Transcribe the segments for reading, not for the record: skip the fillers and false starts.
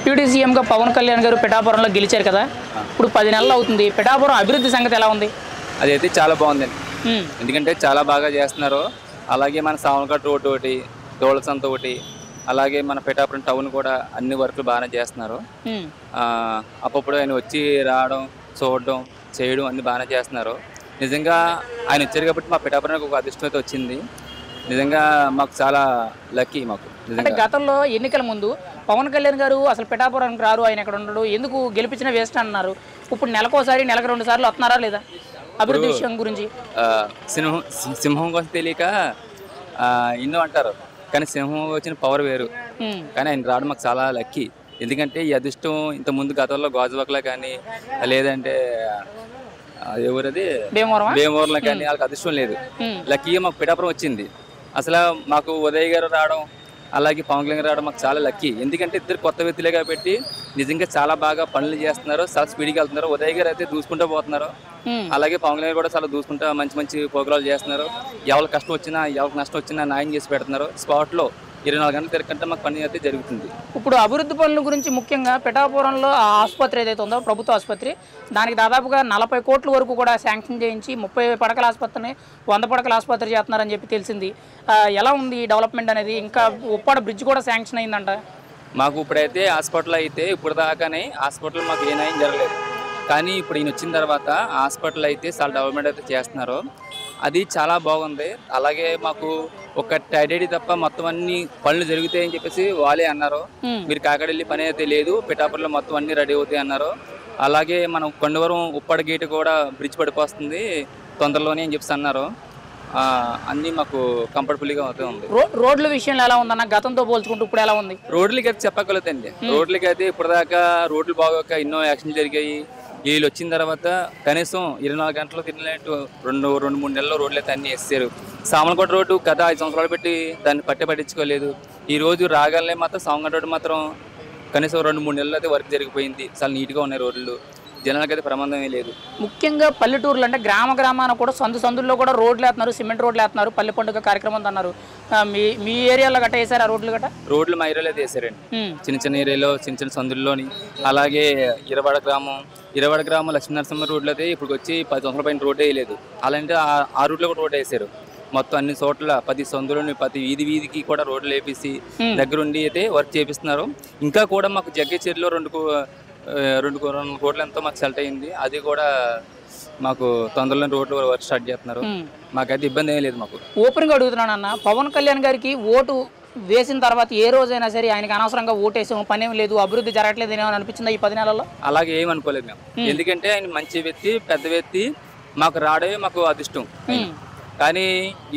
Deputy సీఎంగా పవన్ కళ్యాణ్ గారు పిఠాపురంలో గెలిచారు కదా, ఇప్పుడు 10 నెలలు అవుతుంది. పిఠాపురం అభివృద్ధి సంగతి ఎలా ఉంది? అదైతే చాలా బాగుందండి. ఎందుకంటే చాలా బాగా చేస్తున్నారు. అలాగే మన సావనగట్టు రోడ్డు ఒకటి, దోళసంత ఒకటి, అలాగే మన పిఠాపురం టౌన్ కూడా అన్ని వర్కులు బాగానే చేస్తున్నారు. అప్పుడు ఆయన వచ్చి రావడం, చూడడం, చేయడం అన్ని బాగానే చేస్తున్నారు. నిజంగా ఆయన వచ్చారు కాబట్టి మా పిఠాపురానికి ఒక అదృష్టం అయితే వచ్చింది. నిజంగా మాకు చాలా లక్కీ. మాకు అంటే గతంలో ఎన్నికల ముందు పవన్ కళ్యాణ్ గారు అసలు పిఠాపురానికి రారు, ఆయన ఇక్కడ ఉండడు, ఎందుకు గెలిపించిన వేస్ట్ అన్నారు. ఇప్పుడు నెలకోసారి, నెలకు 2 సార్లు వస్తున్నారా లేదా అభివృద్ధి విషయం గురించి? సింహం కోసం తెలియక ఎన్నో అంటారు, కానీ సింహం వచ్చిన పవర్ వేరు. కానీ ఆయన రావడం మాకు చాలా లక్కీ. ఎందుకంటే ఈ అదృష్టం ఇంతకుముందు గతంలో గాజువాకలో కానీ, లేదంటే ఎవరది భీమవరంలో కానీ వాళ్ళకి అదృష్టం లేదు. లక్కీగా మాకు పిఠాపురం వచ్చింది. అసలు మాకు ఉదయ్ గారు రావడం, అలాగే పవన్ కళ్యాణ్ రావడం మాకు చాలా లక్కీ. ఎందుకంటే ఇద్దరు కొత్త వ్యక్తులే కాబట్టి నిజంగా చాలా బాగా పనులు చేస్తున్నారు, చాలా స్పీడ్గా వెళ్తున్నారు. ఉదయ్ గారు అయితే దూసుకుంటూ పోతున్నారు, అలాగే పవన్ కళ్యాణ్ కూడా చాలా దూసుకుంటూ మంచి మంచి ప్రోగ్రాలు చేస్తున్నారు. ఎవరికి కష్టం వచ్చినా, ఎవరికి నష్టం వచ్చినా న్యాయం చేసి పెడుతున్నారు. స్పాట్లో 24 గంటలు తిరగకంటే మాకు పని అయితే జరుగుతుంది. ఇప్పుడు అభివృద్ధి పనుల గురించి ముఖ్యంగా పిఠాపురంలో ఆ ఆసుపత్రి ఏదైతే ఉందో, ప్రభుత్వ ఆసుపత్రి, దానికి దాదాపుగా 40 కోట్ల వరకు కూడా శాంక్షన్ చేయించి 30 పడకల ఆసుపత్రిని 100 పడకల ఆసుపత్రి చేస్తున్నారని చెప్పి తెలిసింది. ఎలా ఉంది ఈ డెవలప్మెంట్ అనేది? ఇంకా ఉప్పాడ బ్రిడ్జ్ కూడా శాంక్షన్ అయిందంట. మాకు ఇప్పుడైతే హాస్పిటల్ అయితే ఇప్పుడు దాకానే హాస్పిటల్ మాకు ఏ న్యాయం జరగలేదు. కానీ ఇప్పుడు ఈయన వచ్చిన తర్వాత హాస్పిటల్ అయితే చాలా డెవలప్మెంట్ అయితే చేస్తున్నారు. అది చాలా బాగుంది. అలాగే మాకు ఒక టైడెడీ తప్ప మొత్తం అన్ని పనులు జరుగుతాయని చెప్పేసి వాళ్ళే అన్నారు. మీరు కాకినాడ వెళ్ళి పని అయితే లేదు, పిఠాపురంలో మొత్తం అన్ని రెడీ అవుతాయి అన్నారు. అలాగే మనం కొండవరం ఉప్పాడ గేట్ కూడా బ్రిడ్జ్ పడిపోతుంది తొందరలోనే అని చెప్పేసి అన్నారు. అన్నీ మాకు కంఫర్టబుల్గా అవుతూ ఉంది. రోడ్ల విషయంలో ఎలా ఉందన్న గతంతో పోల్చుకుంటూ ఇప్పుడు ఎలా ఉంది? రోడ్లకి అయితే చెప్పగలుగుతాండి. రోడ్లకి అయితే ఇప్పటిదాకా రోడ్లు బాగోక ఎన్నో యాక్సిడెంట్లు జరిగాయి. వీళ్ళు వచ్చిన తర్వాత కనీసం 24 గంటలు తిరిగినట్టు 2-3 నెలల్లో రోడ్లు అయితే అన్నీ వేస్తారు. సామలకోట రోడ్డు గత 5 సంవత్సరాలు పెట్టి దాన్ని పట్టించుకోలేదు. ఈ రోజు రాగానే మాత్రం సామలకోట రోడ్డు మాత్రం కనీసం 2-3 నెలలు అయితే వర్క్ జరిగిపోయింది. చాలా నీట్గా ఉన్నాయి రోడ్లు, జనాలకైతే ప్రమాదమే లేదు. ముఖ్యంగా పల్లెటూర్లు అంటే గ్రామాన కూడా సందుల్లో కూడా రోడ్లు వేస్తున్నారు, సిమెంట్ రోడ్లు వేస్తున్నారు. పల్లె పండుగ కార్యక్రమం అన్నారు. మీ ఏరియాలో గట్ట వేసారు ఆ రోడ్లు గట్ట? రోడ్లు మా ఏరియాలో అయితే వేసారండి. చిన్న ఏరియాలో చిన్న సందుల్లోని. అలాగే ఇరవాడ గ్రామం లక్ష్మీనరసింహ రోడ్లు అయితే ఇప్పుడు వచ్చి 10 సంవత్సరాల పైన రోడ్డు వేయలేదు. అలాంటి ఆ రూట్లో కూడా రోడ్డు వేసారు. మొత్తం అన్ని చోట్ల 10 సందులోని ప్రతి వీధికి కూడా రోడ్లు వేపించి దగ్గరుండి అయితే వర్క్ చేపిస్తున్నారు. ఇంకా కూడా మాకు జగ్గేచేరిలో 2 కోట్ల ఎంతో మాకు సెలెక్ట్ అయింది. అది కూడా మాకు తొందరలో రోడ్లు వర్క్ స్టార్ట్ చేస్తున్నారు. మాకైతే ఇబ్బంది ఏం లేదు. మాకు ఓపెన్గా అడుగుతున్నాను అన్న, పవన్ కళ్యాణ్ గారికి ఓటు వేసిన తర్వాత ఏ రోజైనా సరే ఆయనకి అనవసరంగా ఓటేసాము, పనేం లేదు, అభివృద్ధి జరగట్లేదు ఏమని అనిపించిందా ఈ 10 నెలల్లో? అలాగే ఏం అనుకోలేదు మేము. ఎందుకంటే ఆయన మంచి వ్యక్తి, పెద్ద వ్యక్తి, మాకు రావడమే మాకు అదృష్టం. కానీ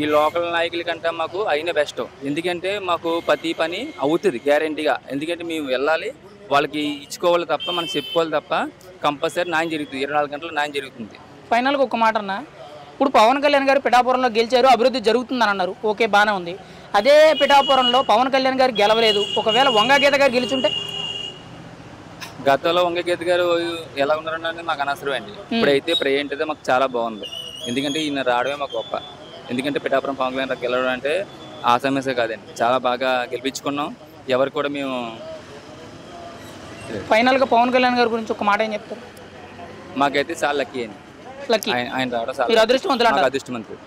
ఈ లోకల్ నాయకుల కంటే మాకు అయిన బెస్ట్. ఎందుకంటే మాకు ప్రతి పని అవుతుంది గ్యారంటీగా. ఎందుకంటే మేము వెళ్ళాలి, వాళ్ళకి ఇచ్చుకోవాలి తప్ప, మనం చెప్పుకోవాలి తప్ప, కంపల్సరీ న్యాయం జరుగుతుంది. 24 గంటలు న్యాయం జరుగుతుంది. ఫైనల్గా ఒక మాట అన్న, ఇప్పుడు పవన్ కళ్యాణ్ గారు పిఠాపురంలో గెలిచారు, అభివృద్ధి జరుగుతుందని అన్నారు. ఓకే, బాగానే ఉంది. అదే పిఠాపురంలో పవన్ కళ్యాణ్ గారు గెలవలేదు, ఒకవేళ వంగగీత గారు గెలుచుంటే? గతంలో వంగగీత గారు ఎలా ఉన్నారన్నది మాకు అనవసరం అండి. ఇప్పుడైతే ప్రెజెంట్ అయితే మాకు చాలా బాగుంది. ఎందుకంటే ఈయన రావడమే మాకు గొప్ప. ఎందుకంటే పిఠాపురం పవన్ కళ్యాణ్ గారు గెలవడం అంటే ఆ సమస్య కాదండి. చాలా బాగా గెలిపించుకున్నాం. ఎవరు కూడా మేము. ఫైనల్గా పవన్ కళ్యాణ్ గారి గురించి ఒక మాట ఏం చెప్తారు? మాకైతే చాలా లక్కీ అండి. లక్కీ ఆయన రావడం చాలా అదృష్టవంతులు. అదృష్టవంతులు.